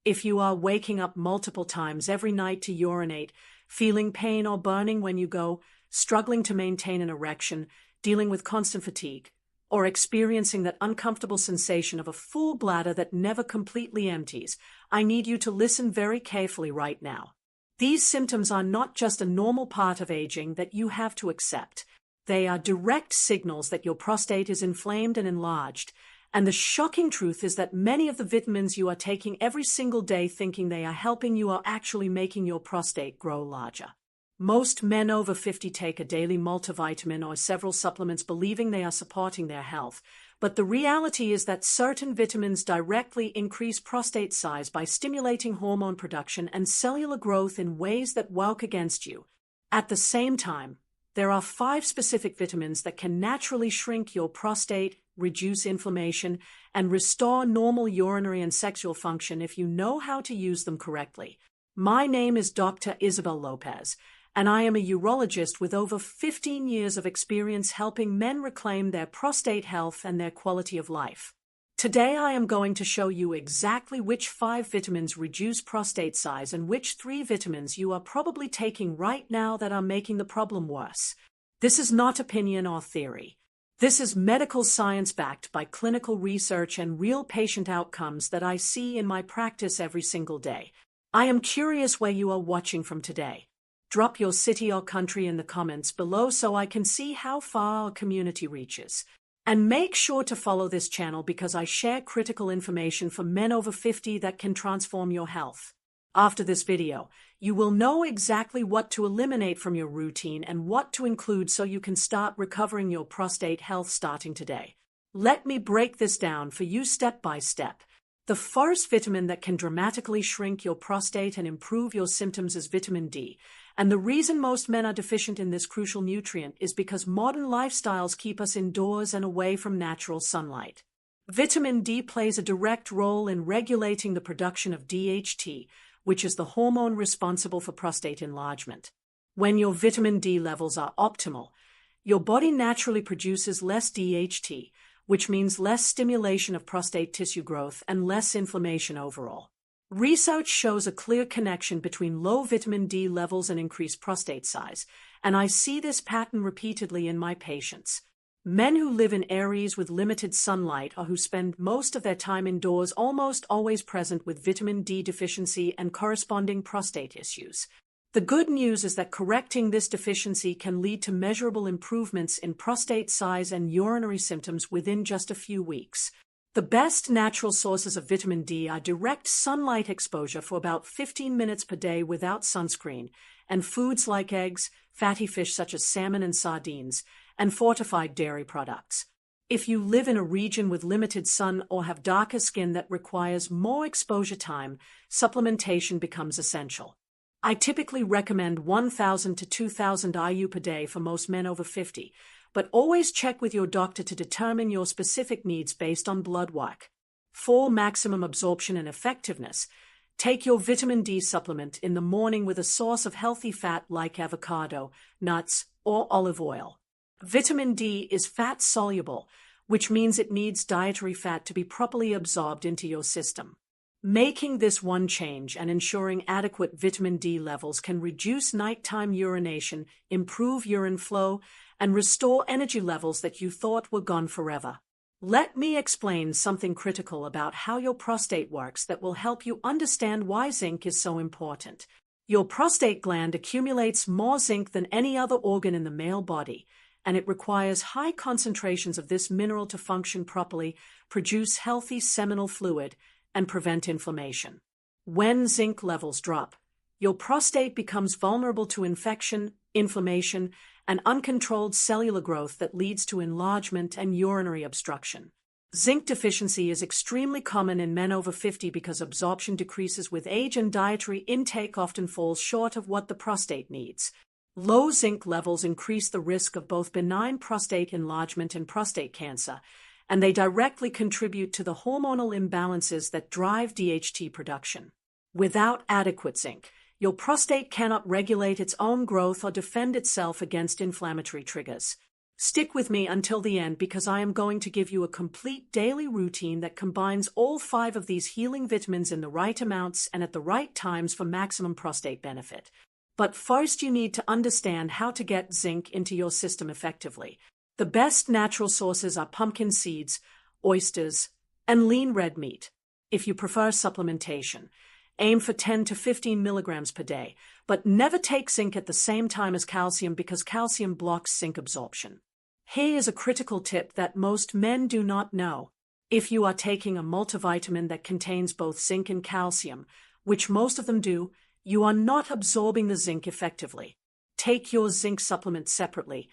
If you are waking up multiple times every night to urinate, feeling pain or burning when you go, struggling to maintain an erection, dealing with constant fatigue, or experiencing that uncomfortable sensation of a full bladder that never completely empties, I need you to listen very carefully right now. These symptoms are not just a normal part of aging that you have to accept. They are direct signals that your prostate is inflamed and enlarged. And the shocking truth is that many of the vitamins you are taking every single day thinking they are helping you are actually making your prostate grow larger. Most men over 50 take a daily multivitamin or several supplements believing they are supporting their health, but the reality is that certain vitamins directly increase prostate size by stimulating hormone production and cellular growth in ways that work against you. At the same time, there are 5 specific vitamins that can naturally shrink your prostate, reduce inflammation, and restore normal urinary and sexual function if you know how to use them correctly. My name is Dr. Isabel Lopez, and I am a urologist with over 15 years of experience helping men reclaim their prostate health and their quality of life. Today I am going to show you exactly which 5 vitamins reduce prostate size and which 3 vitamins you are probably taking right now that are making the problem worse. This is not opinion or theory. This is medical science backed by clinical research and real patient outcomes that I see in my practice every single day. I am curious where you are watching from today. Drop your city or country in the comments below so I can see how far our community reaches. And make sure to follow this channel because I share critical information for men over 50 that can transform your health. After this video, you will know exactly what to eliminate from your routine and what to include so you can start recovering your prostate health starting today. Let me break this down for you step by step. The first vitamin that can dramatically shrink your prostate and improve your symptoms is vitamin D. And the reason most men are deficient in this crucial nutrient is because modern lifestyles keep us indoors and away from natural sunlight. Vitamin D plays a direct role in regulating the production of DHT, which is the hormone responsible for prostate enlargement. When your vitamin D levels are optimal, your body naturally produces less DHT, which means less stimulation of prostate tissue growth and less inflammation overall. Research shows a clear connection between low vitamin D levels and increased prostate size, and I see this pattern repeatedly in my patients. Men who live in areas with limited sunlight or who spend most of their time indoors almost always present with vitamin D deficiency and corresponding prostate issues. The good news is that correcting this deficiency can lead to measurable improvements in prostate size and urinary symptoms within just a few weeks. The best natural sources of vitamin D are direct sunlight exposure for about 15 minutes per day without sunscreen, and foods like eggs, fatty fish such as salmon and sardines, and fortified dairy products. If you live in a region with limited sun or have darker skin that requires more exposure time, supplementation becomes essential. I typically recommend 1,000 to 2,000 IU per day for most men over 50, but always check with your doctor to determine your specific needs based on blood work. For maximum absorption and effectiveness, take your vitamin D supplement in the morning with a source of healthy fat like avocado, nuts, or olive oil. Vitamin D is fat-soluble, which means it needs dietary fat to be properly absorbed into your system. Making this one change and ensuring adequate vitamin D levels can reduce nighttime urination, improve urine flow, and restore energy levels that you thought were gone forever. Let me explain something critical about how your prostate works that will help you understand why zinc is so important. Your prostate gland accumulates more zinc than any other organ in the male body, and it requires high concentrations of this mineral to function properly, produce healthy seminal fluid, and prevent inflammation. When zinc levels drop, your prostate becomes vulnerable to infection, inflammation, and uncontrolled cellular growth that leads to enlargement and urinary obstruction. Zinc deficiency is extremely common in men over 50 because absorption decreases with age and dietary intake often falls short of what the prostate needs. Low zinc levels increase the risk of both benign prostate enlargement and prostate cancer, and they directly contribute to the hormonal imbalances that drive DHT production. Without adequate zinc, your prostate cannot regulate its own growth or defend itself against inflammatory triggers. Stick with me until the end because I am going to give you a complete daily routine that combines all 5 of these healing vitamins in the right amounts and at the right times for maximum prostate benefit. But first you need to understand how to get zinc into your system effectively. The best natural sources are pumpkin seeds, oysters, and lean red meat. If you prefer supplementation, aim for 10 to 15 milligrams per day, but never take zinc at the same time as calcium because calcium blocks zinc absorption. Here is a critical tip that most men do not know. If you are taking a multivitamin that contains both zinc and calcium, which most of them do, you are not absorbing the zinc effectively. Take your zinc supplement separately,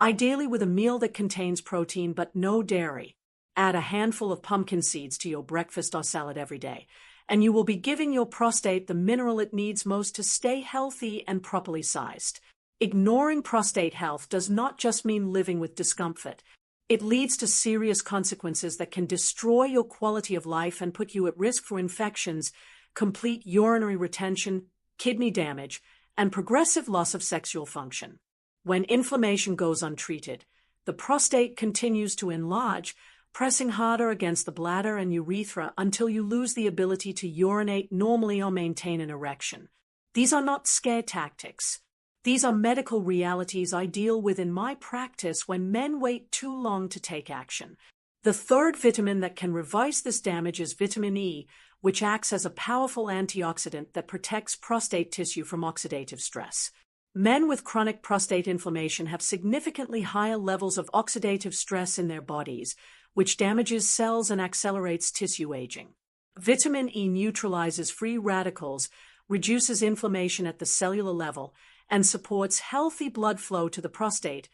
ideally with a meal that contains protein but no dairy. Add a handful of pumpkin seeds to your breakfast or salad every day, and you will be giving your prostate the mineral it needs most to stay healthy and properly sized. Ignoring prostate health does not just mean living with discomfort. It leads to serious consequences that can destroy your quality of life and put you at risk for infections, complete urinary retention, kidney damage, and progressive loss of sexual function. When inflammation goes untreated, the prostate continues to enlarge, pressing harder against the bladder and urethra until you lose the ability to urinate normally or maintain an erection. These are not scare tactics. These are medical realities I deal with in my practice when men wait too long to take action. The third vitamin that can reverse this damage is vitamin E, which acts as a powerful antioxidant that protects prostate tissue from oxidative stress. Men with chronic prostate inflammation have significantly higher levels of oxidative stress in their bodies, which damages cells and accelerates tissue aging. Vitamin E neutralizes free radicals, reduces inflammation at the cellular level, and supports healthy blood flow to the prostate,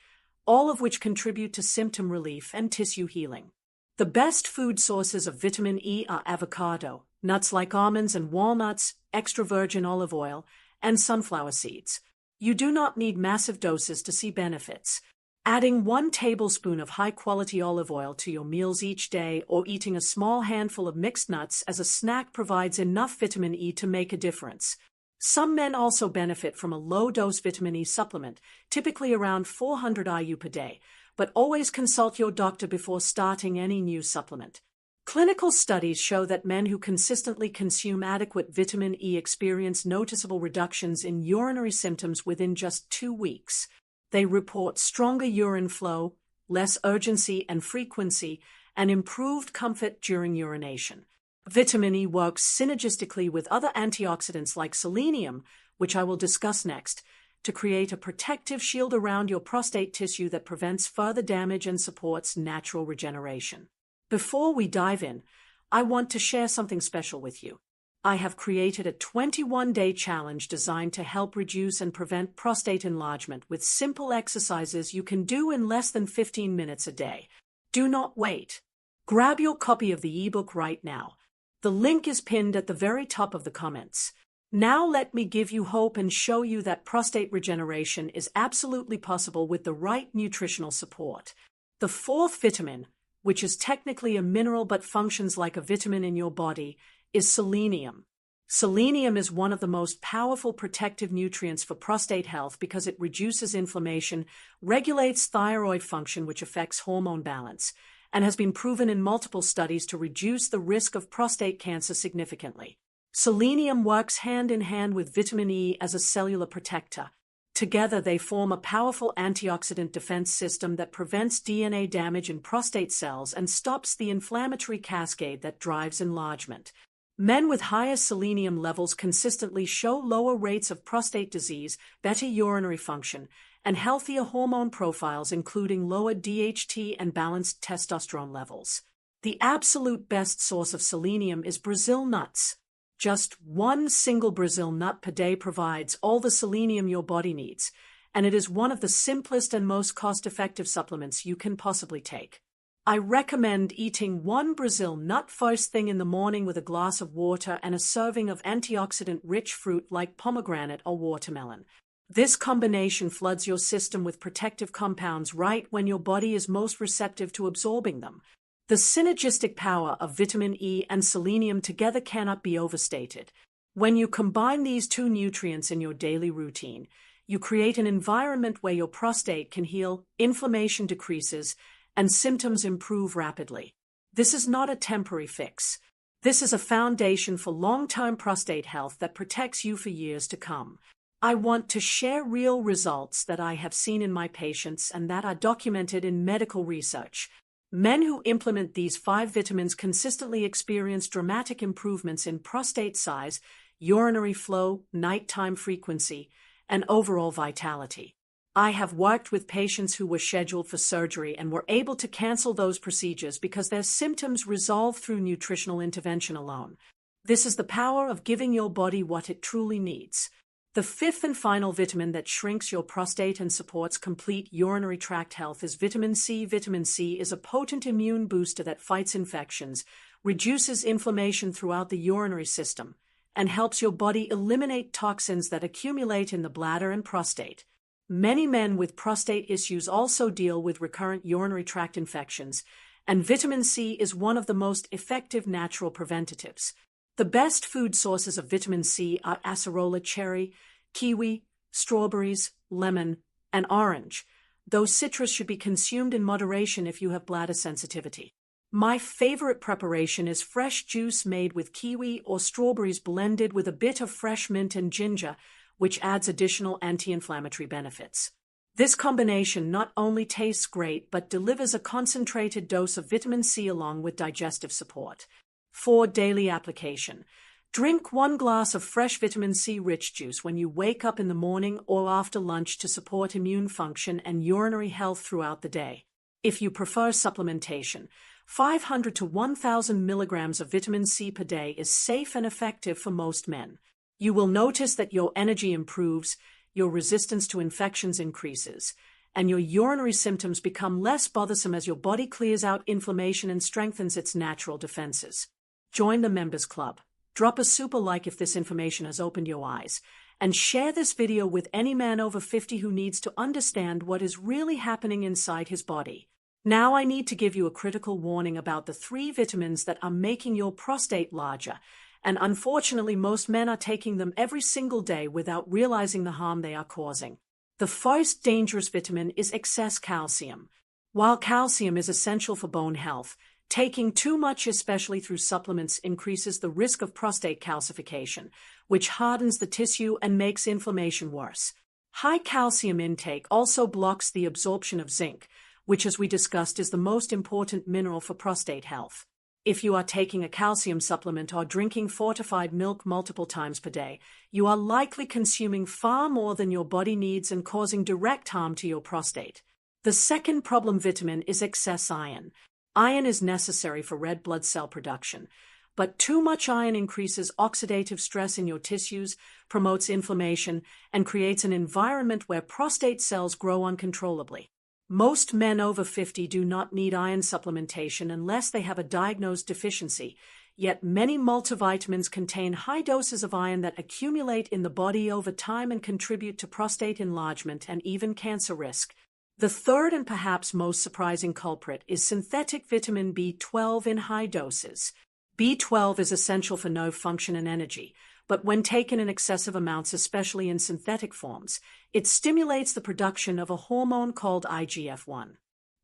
all of which contribute to symptom relief and tissue healing. The best food sources of vitamin E are avocado, nuts like almonds and walnuts, extra virgin olive oil, and sunflower seeds. You do not need massive doses to see benefits. Adding 1 tablespoon of high-quality olive oil to your meals each day or eating a small handful of mixed nuts as a snack provides enough vitamin E to make a difference. Some men also benefit from a low-dose vitamin E supplement, typically around 400 IU per day, but always consult your doctor before starting any new supplement. Clinical studies show that men who consistently consume adequate vitamin E experience noticeable reductions in urinary symptoms within just 2 weeks. They report stronger urine flow, less urgency and frequency, and improved comfort during urination. Vitamin E works synergistically with other antioxidants like selenium, which I will discuss next, to create a protective shield around your prostate tissue that prevents further damage and supports natural regeneration. Before we dive in, I want to share something special with you. I have created a 21-day challenge designed to help reduce and prevent prostate enlargement with simple exercises you can do in less than 15 minutes a day. Do not wait. Grab your copy of the ebook right now. The link is pinned at the very top of the comments. Now let me give you hope and show you that prostate regeneration is absolutely possible with the right nutritional support. The fourth vitamin, which is technically a mineral but functions like a vitamin in your body, is selenium. Selenium is one of the most powerful protective nutrients for prostate health because it reduces inflammation, regulates thyroid function, which affects hormone balance, and has been proven in multiple studies to reduce the risk of prostate cancer significantly. Selenium works hand in hand with vitamin E as a cellular protector. Together they form a powerful antioxidant defense system that prevents DNA damage in prostate cells and stops the inflammatory cascade that drives enlargement. Men with higher selenium levels consistently show lower rates of prostate disease, better urinary function, and healthier hormone profiles, including lower DHT and balanced testosterone levels. The absolute best source of selenium is Brazil nuts. Just 1 single Brazil nut per day provides all the selenium your body needs, and it is one of the simplest and most cost-effective supplements you can possibly take. I recommend eating 1 Brazil nut first thing in the morning with a glass of water and a serving of antioxidant-rich fruit like pomegranate or watermelon. This combination floods your system with protective compounds right when your body is most receptive to absorbing them. The synergistic power of vitamin E and selenium together cannot be overstated. When you combine these 2 nutrients in your daily routine, You create an environment where your prostate can heal, inflammation decreases, and symptoms improve rapidly. This is not a temporary fix. This is a foundation for long-term prostate health that protects you for years to come. I want to share real results that I have seen in my patients and that are documented in medical research. Men who implement these 5 vitamins consistently experience dramatic improvements in prostate size, urinary flow, nighttime frequency, and overall vitality. I have worked with patients who were scheduled for surgery and were able to cancel those procedures because their symptoms resolved through nutritional intervention alone. This is the power of giving your body what it truly needs. The 5th and final vitamin that shrinks your prostate and supports complete urinary tract health is vitamin C. Vitamin C is a potent immune booster that fights infections, reduces inflammation throughout the urinary system, and helps your body eliminate toxins that accumulate in the bladder and prostate. Many men with prostate issues also deal with recurrent urinary tract infections, and vitamin C is one of the most effective natural preventatives. The best food sources of vitamin C are acerola cherry, kiwi, strawberries, lemon, and orange, though citrus should be consumed in moderation if you have bladder sensitivity. My favorite preparation is fresh juice made with kiwi or strawberries blended with a bit of fresh mint and ginger, which adds additional anti-inflammatory benefits. This combination not only tastes great but delivers a concentrated dose of vitamin C along with digestive support. For daily application, drink 1 glass of fresh vitamin C-rich juice when you wake up in the morning or after lunch to support immune function and urinary health throughout the day. If you prefer supplementation, 500 to 1,000 milligrams of vitamin C per day is safe and effective for most men. You will notice that your energy improves, your resistance to infections increases, and your urinary symptoms become less bothersome as your body clears out inflammation and strengthens its natural defenses. Join the Members Club. Drop a super like if this information has opened your eyes, and share this video with any man over 50 who needs to understand what is really happening inside his body. Now I need to give you a critical warning about the 3 vitamins that are making your prostate larger, and unfortunately most men are taking them every single day without realizing the harm they are causing. The first dangerous vitamin is excess calcium. While calcium is essential for bone health, taking too much, especially through supplements, increases the risk of prostate calcification, which hardens the tissue and makes inflammation worse. High calcium intake also blocks the absorption of zinc, which, as we discussed, is the most important mineral for prostate health. If you are taking a calcium supplement or drinking fortified milk multiple times per day, you are likely consuming far more than your body needs and causing direct harm to your prostate. The second problem vitamin is excess iron. Iron is necessary for red blood cell production, but too much iron increases oxidative stress in your tissues, promotes inflammation, and creates an environment where prostate cells grow uncontrollably. Most men over 50 do not need iron supplementation unless they have a diagnosed deficiency, yet many multivitamins contain high doses of iron that accumulate in the body over time and contribute to prostate enlargement and even cancer risk. The third and perhaps most surprising culprit is synthetic vitamin B12 in high doses. B12 is essential for nerve function and energy, but when taken in excessive amounts, especially in synthetic forms, it stimulates the production of a hormone called IGF-1.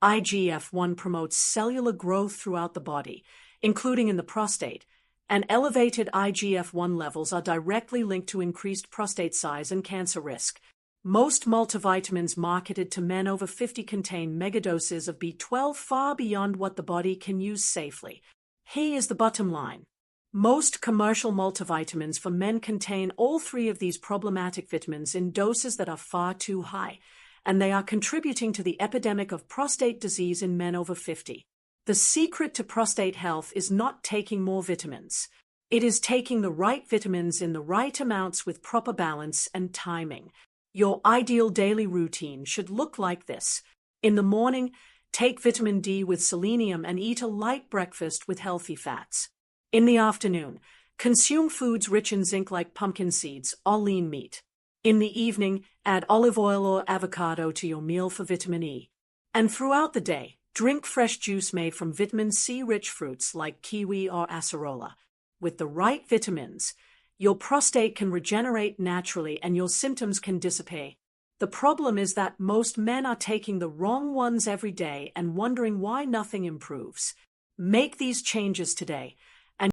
IGF-1 promotes cellular growth throughout the body, including in the prostate, and elevated IGF-1 levels are directly linked to increased prostate size and cancer risk. Most multivitamins marketed to men over 50 contain megadoses of B12 far beyond what the body can use safely. Here is the bottom line. Most commercial multivitamins for men contain all 3 of these problematic vitamins in doses that are far too high, and they are contributing to the epidemic of prostate disease in men over 50. The secret to prostate health is not taking more vitamins. It is taking the right vitamins in the right amounts with proper balance and timing. Your ideal daily routine should look like this. In the morning, take vitamin D with selenium and eat a light breakfast with healthy fats. In the afternoon, consume foods rich in zinc like pumpkin seeds or lean meat. In the evening, add olive oil or avocado to your meal for vitamin E. And throughout the day, drink fresh juice made from vitamin C-rich fruits like kiwi or acerola. With the right vitamins, your prostate can regenerate naturally and your symptoms can dissipate. The problem is that most men are taking the wrong ones every day and wondering why nothing improves. Make these changes today.